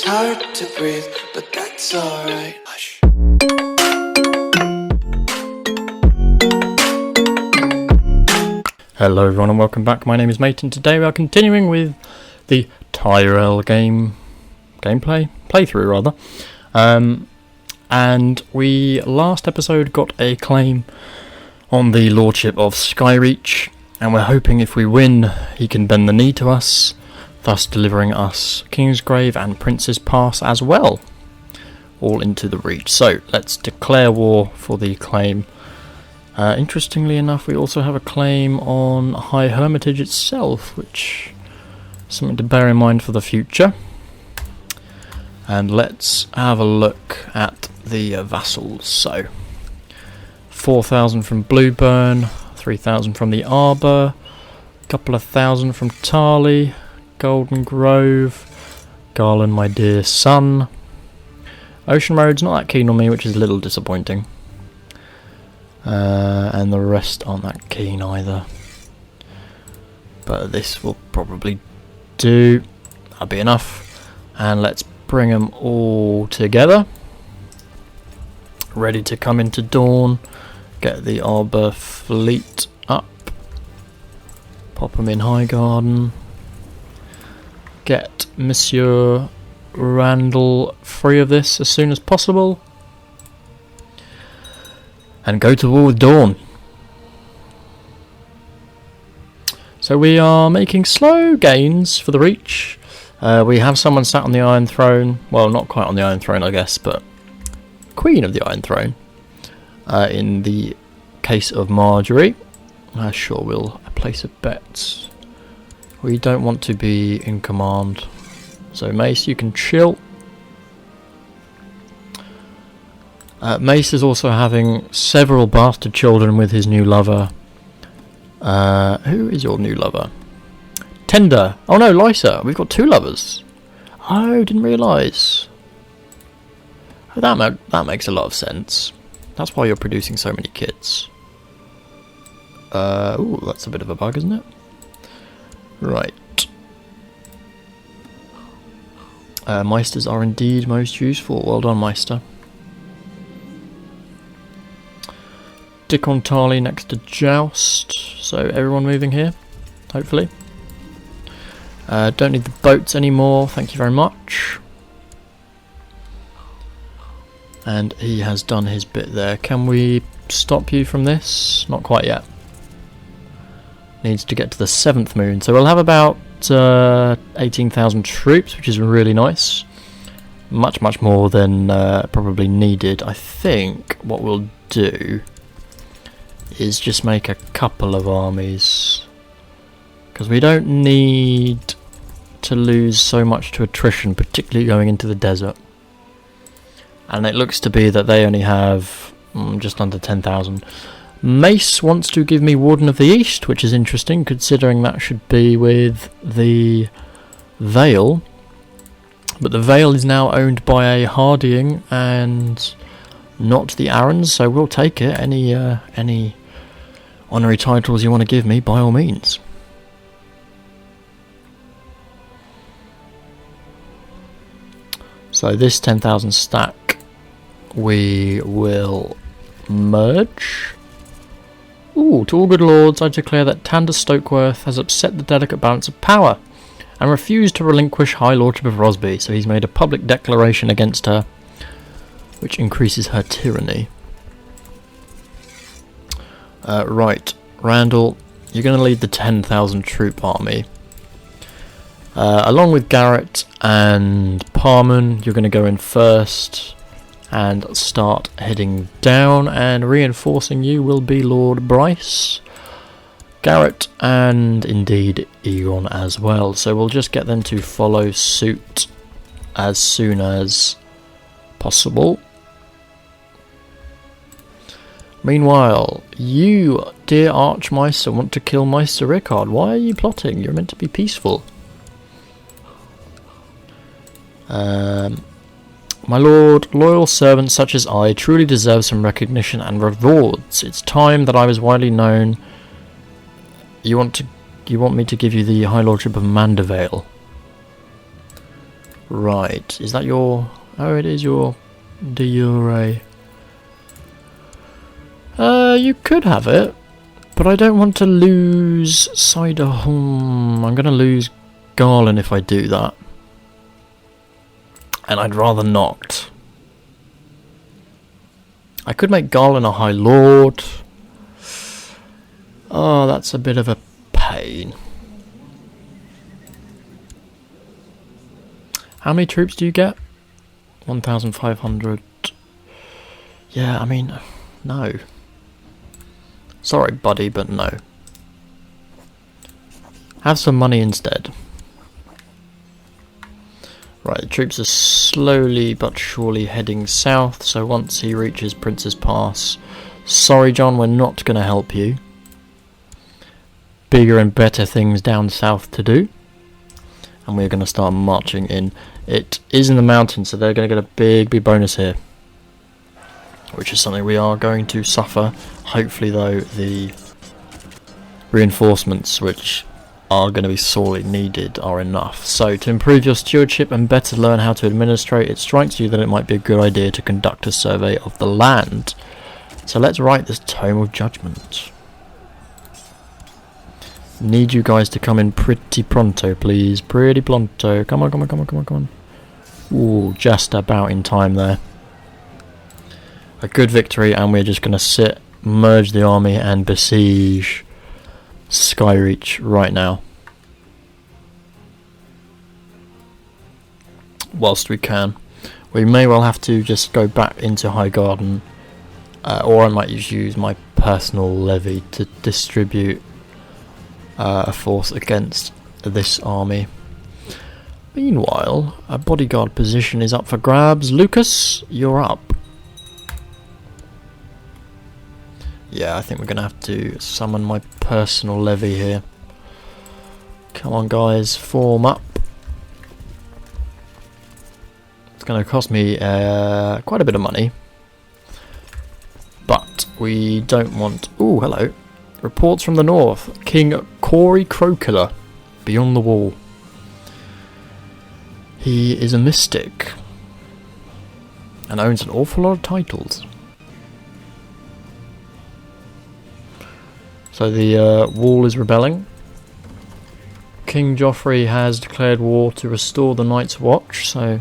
It's hard to breathe, but that's alright. Hush. Hello everyone and welcome back. My name is M.A.T.E. and today we are continuing with the Tyrell playthrough rather. And we last episode got a claim on the lordship of Skyreach, and we're hoping if we win he can bend the knee to us, thus delivering us Kingsgrave and Prince's Pass as well, all into the Reach. So let's declare war for the claim. Interestingly enough, we also have a claim on High Hermitage itself, which is something to bear in mind for the future. And let's have a look at the vassals. So 4,000 from Blueburn, 3,000 from the Arbour, a couple of thousand from Tarley, Golden Grove, Garland, my dear son. Ocean Road's not that keen on me, which is a little disappointing. And the rest aren't that keen either. But this will probably do. That'll be enough. And let's bring them all together. Ready to come into Dorne. Get the Arbour fleet up. Pop them in Highgarden. Get Monsieur Randall free of this as soon as possible. And go to war with Dorne. So we are making slow gains for the Reach. We have someone sat on the Iron Throne. Well, not quite on the Iron Throne, I guess, but Queen of the Iron Throne. In the case of Marjorie. Sure, we'll place a bet. We don't want to be in command. So Mace, you can chill. Mace is also having several bastard children with his new lover. Who is your new lover? Tender. Oh no, Lysa. We've got two lovers. Oh, didn't realise. Oh, that makes a lot of sense. That's why you're producing so many kids. Ooh, that's a bit of a bug, isn't it? Right. Meisters are indeed most useful. Well done, Meister. Dick on Tarley next to Joust. So everyone moving here, hopefully. Don't need the boats anymore, thank you very much. And he has done his bit there. Can we stop you from this? Not quite yet. Needs to get to the 7th moon. So we'll have about 18,000 troops, which is really nice. Much more than probably needed. I think what we'll do is just make a couple of armies, because we don't need to lose so much to attrition, particularly going into the desert. And it looks to be that they only have just under 10,000. Mace wants to give me Warden of the East, which is interesting considering that should be with the Vale. But the Vale is now owned by a Hardying and not the Arryns, so we'll take it. Any honorary titles you want to give me, by all means. So this 10,000 stack we will merge. Ooh, to all good lords, I declare that Tanda Stokeworth has upset the delicate balance of power and refused to relinquish High Lordship of Rosby, so he's made a public declaration against her, which increases her tyranny. Right, Randall, you're going to lead the 10,000 troop army. Along with Garrett and Parman, you're going to go in first and start heading down, and reinforcing you will be Lord Bryce, Garrett, and indeed Egon as well. So we'll just get them to follow suit as soon as possible. Meanwhile, you, dear Archmeister, want to kill Meister Rickard. Why are you plotting? You're meant to be peaceful. My lord, loyal servants such as I truly deserve some recognition and rewards. It's time that I was widely known. You want me to give you the High Lordship of Mandevale. Right, is that your... Oh, it is your de jure. You could have it, but I don't want to lose cider. I'm going to lose Garland if I do that. And I'd rather not. I could make Garland a High Lord. Oh, that's a bit of a pain. How many troops do you get? 1,500. Yeah, I mean, no. Sorry, buddy, but no. Have some money instead. Right, the troops are slowly but surely heading south, so once he reaches Prince's Pass... Sorry, John, we're not going to help you. Bigger and better things down south to do. And we're going to start marching in. It is in the mountains, so they're going to get a big bonus here. Which is something we are going to suffer. Hopefully, though, the reinforcements, which are going to be sorely needed, are enough. So, to improve your stewardship and better learn how to administrate, it strikes you that it might be a good idea to conduct a survey of the land. So let's write this Tome of Judgment. Need you guys to come in pretty pronto, please. Pretty pronto. Come on. Ooh, just about in time there. A good victory, and we're just going to sit, merge the army, and besiege Skyreach right now. Whilst we can. We may well have to just go back into Highgarden, or I might just use my personal levy to distribute a force against this army. Meanwhile, a bodyguard position is up for grabs. Lucas, you're up. Yeah, I think we're going to have to summon my personal levy here. Come on, guys, form up. It's going to cost me quite a bit of money. But we don't want... Ooh, hello. Reports from the north. King Corey Crokiller, beyond the wall. He is a mystic and owns an awful lot of titles. So the wall is rebelling. King Joffrey has declared war to restore the Night's Watch, so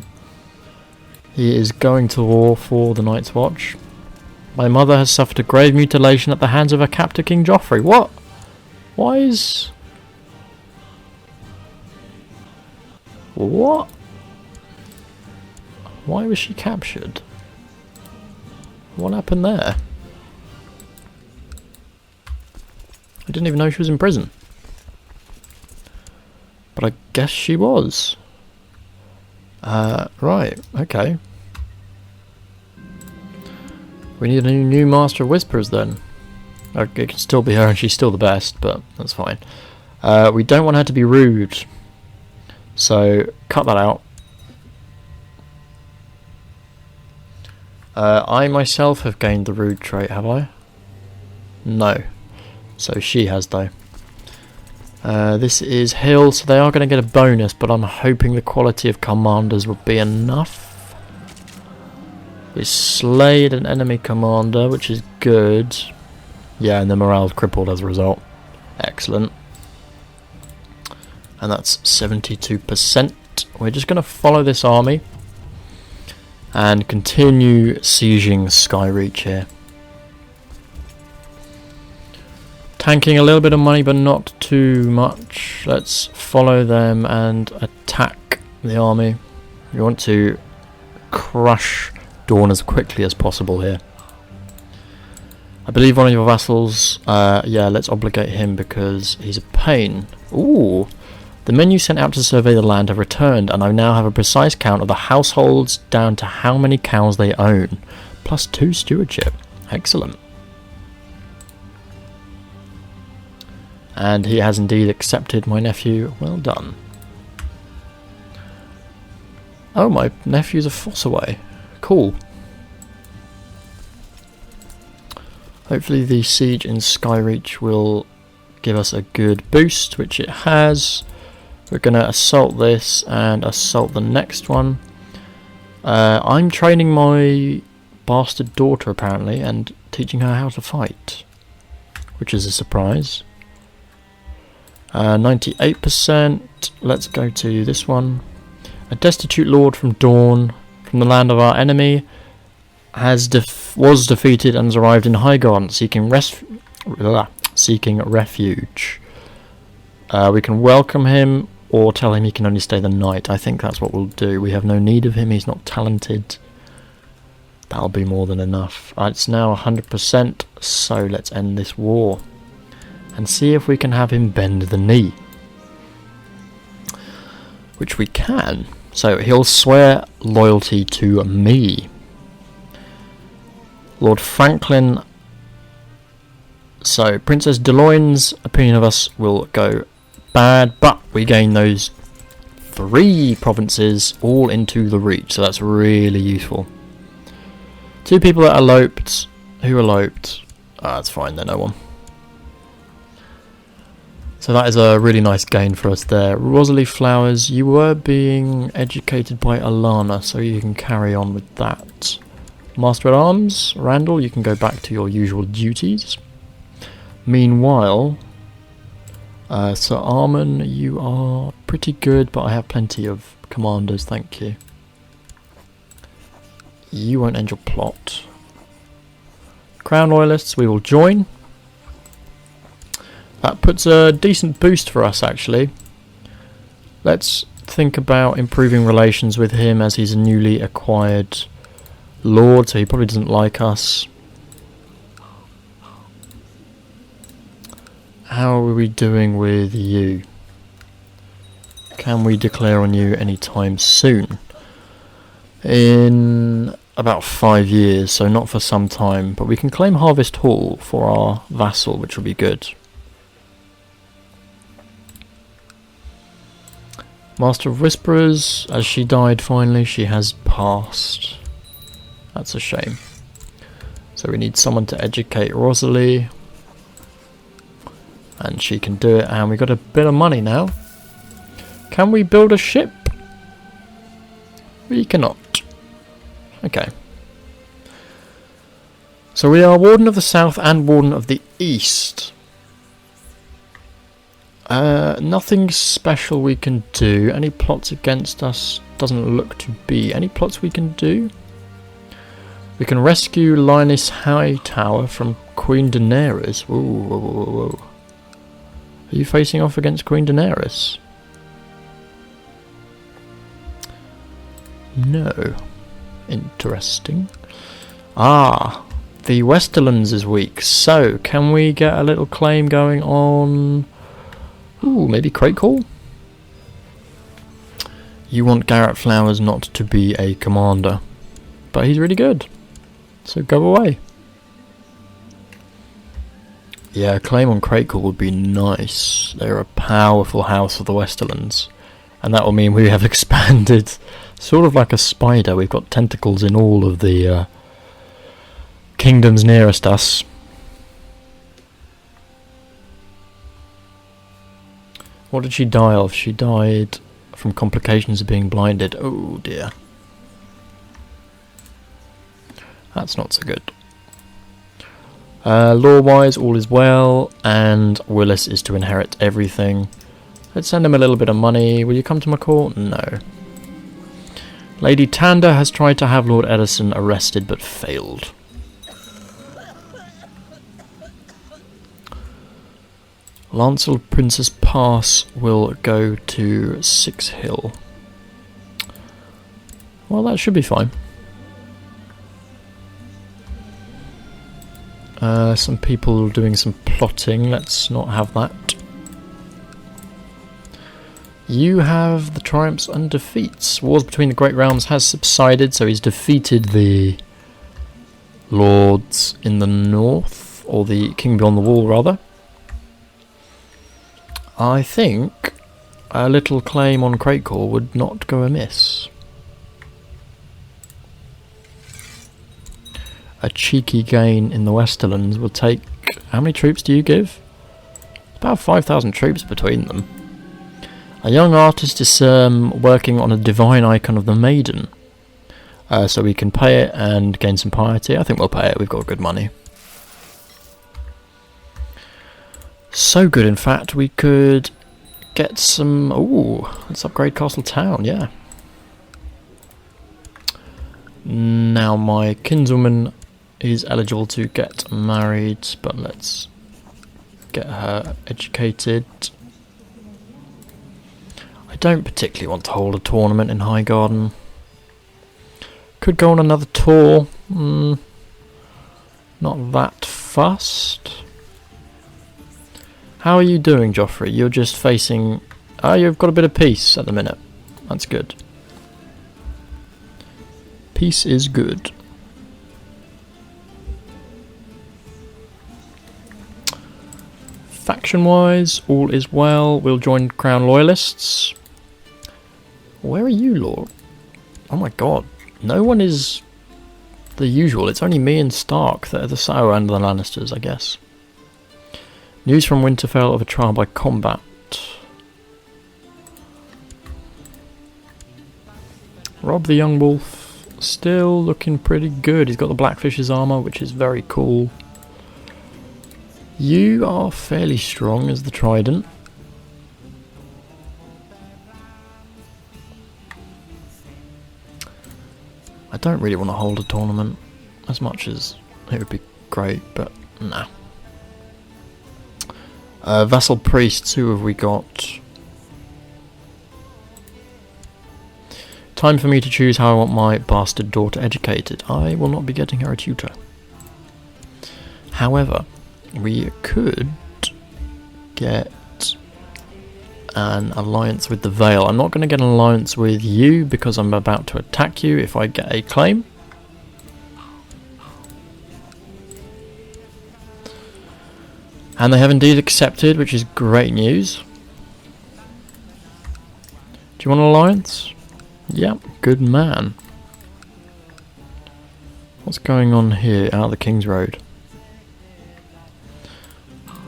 he is going to war for the Night's Watch. My mother has suffered a grave mutilation at the hands of her captor, King Joffrey. What? Why is... What? Why was she captured? What happened there? I didn't even know she was in prison. But I guess she was. Right, okay. We need a new Master of Whisperers then. It can still be her and she's still the best, but that's fine. We don't want her to be rude. So, cut that out. I myself have gained the rude trait, have I? No. So she has though. This is Hill, so they are going to get a bonus, but I'm hoping the quality of commanders will be enough. We slayed an enemy commander, which is good. Yeah, and the morale's crippled as a result. Excellent. And that's 72%. We're just going to follow this army and continue sieging Skyreach here. Tanking a little bit of money, but not too much. Let's follow them and attack the army. We want to crush Dorne as quickly as possible here. I believe one of your vassals, yeah, let's obligate him because he's a pain. Ooh, the men you sent out to survey the land have returned, and I now have a precise count of the households down to how many cows they own, plus 2 stewardship. Excellent. And he has indeed accepted my nephew. Well done. Oh, my nephew's a foss away. Cool. Hopefully the siege in Skyreach will give us a good boost, which it has. We're going to assault this and assault the next one. I'm training my bastard daughter apparently and teaching her how to fight, which is a surprise. 98%. Let's go to this one. A destitute lord from Dorne, from the land of our enemy, was defeated and has arrived in Highgarden, seeking refuge. We can welcome him or tell him he can only stay the night. I think that's what we'll do. We have no need of him. He's not talented. That'll be more than enough. It's now 100%, so let's end this war and see if we can have him bend the knee, which we can. So he'll swear loyalty to me. Lord Franklin. So Princess Deloyne's opinion of us will go bad, but we gain those 3 provinces all into the reach, so that's really useful. 2 people that eloped. Who eloped? That's fine, they're no one. So that is a really nice gain for us there. Rosalie Flowers, you were being educated by Alana, so you can carry on with that. Master at Arms, Randall, you can go back to your usual duties. Meanwhile, Sir Armin, you are pretty good, but I have plenty of commanders, thank you. You won't end your plot. Crown Loyalists, we will join. That puts a decent boost for us, actually. Let's think about improving relations with him, as he's a newly acquired lord, so he probably doesn't like us. How are we doing with you? Can we declare on you anytime soon? In about 5 years, so not for some time, but we can claim Harvest Hall for our vassal, which will be good. Master of Whisperers, as she died finally, she has passed. That's a shame. So we need someone to educate Rosalie. And she can do it, and we got a bit of money now. Can we build a ship? We cannot. Okay. So we are Warden of the South and Warden of the East. Nothing special we can do. Any plots against us? Doesn't look to be. Any plots we can do? We can rescue Linus Hightower from Queen Daenerys. Whoa, whoa, whoa, whoa. Are you facing off against Queen Daenerys? No. Interesting. Ah, the Westerlands is weak. So, can we get a little claim going on... Ooh, maybe Crate Call? You want Garrett Flowers not to be a commander. But he's really good. So go away. Yeah, a claim on Crate Call would be nice. They're a powerful house of the Westerlands. And that will mean we have expanded sort of like a spider. We've got tentacles in all of the kingdoms nearest us. What did she die of? She died from complications of being blinded. Oh dear. That's not so good. Law-wise, all is well, and Willis is to inherit everything. Let's send him a little bit of money. Will you come to my court? No. Lady Tanda has tried to have Lord Edison arrested, but failed. Lancel Princess Pass will go to 6 Hill. Well, that should be fine. Some people doing some plotting. Let's not have that. You have the triumphs and defeats. Wars between the Great Realms has subsided, so he's defeated the lords in the north, or the king beyond the wall, rather. I think a little claim on Crate Call would not go amiss. A cheeky gain in the Westerlands will take... How many troops do you give? About 5,000 troops between them. A young artist is working on a divine icon of the maiden. So we can pay it and gain some piety. I think we'll pay it, we've got good money. So good, in fact, we could get some... Ooh, let's upgrade Castle Town, yeah. Now my kinswoman is eligible to get married, but let's get her educated. I don't particularly want to hold a tournament in Highgarden. Could go on another tour. Not that fussed. How are you doing, Joffrey? You're just facing... Oh, you've got a bit of peace at the minute. That's good. Peace is good. Faction-wise, all is well. We'll join Crown Loyalists. Where are you, Lord? Oh my god. No one is the usual. It's only me and Stark that are the Sour and the Lannisters, I guess. News from Winterfell of a trial by combat. Rob the Young Wolf, still looking pretty good. He's got the Blackfish's armour, which is very cool. You are fairly strong as the Trident. I don't really want to hold a tournament as much as it would be great, but nah. Vassal Priests, who have we got? Time for me to choose how I want my bastard daughter educated. I will not be getting her a tutor. However, we could get an alliance with the Vale. I'm not going to get an alliance with you because I'm about to attack you if I get a claim. And they have indeed accepted, which is great news. Do you want an alliance? Yep, good man. What's going on here out of the King's Road?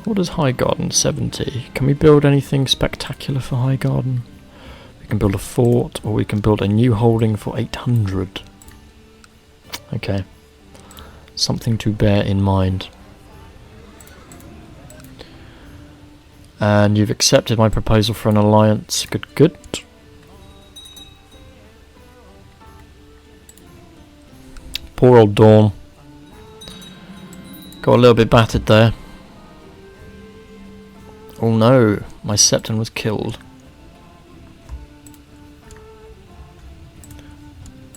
What is Highgarden? 70. Can we build anything spectacular for Highgarden? We can build a fort, or we can build a new holding for 800. Okay. Something to bear in mind. And you've accepted my proposal for an alliance. Good, good. Poor old Dorne. Got a little bit battered there. Oh no, my Septon was killed.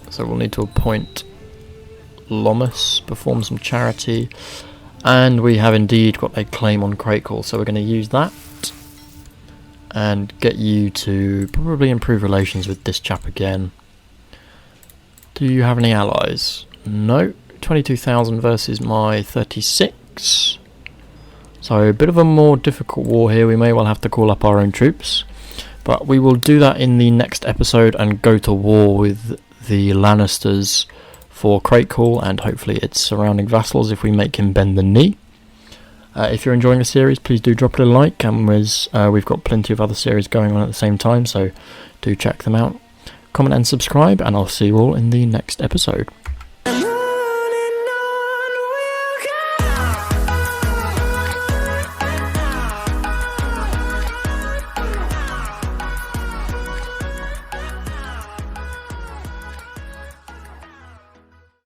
So we'll need to appoint Lomas, perform some charity. And we have indeed got a claim on Crakel, so we're going to use that. And get you to probably improve relations with this chap again. Do you have any allies? No. 22,000 versus my 36. So a bit of a more difficult war here. We may well have to call up our own troops. But we will do that in the next episode and go to war with the Lannisters for Crakel and hopefully its surrounding vassals if we make him bend the knee. If you're enjoying the series, please do drop it a like, and we've got plenty of other series going on at the same time, so do check them out. Comment and subscribe, and I'll see you all in the next episode.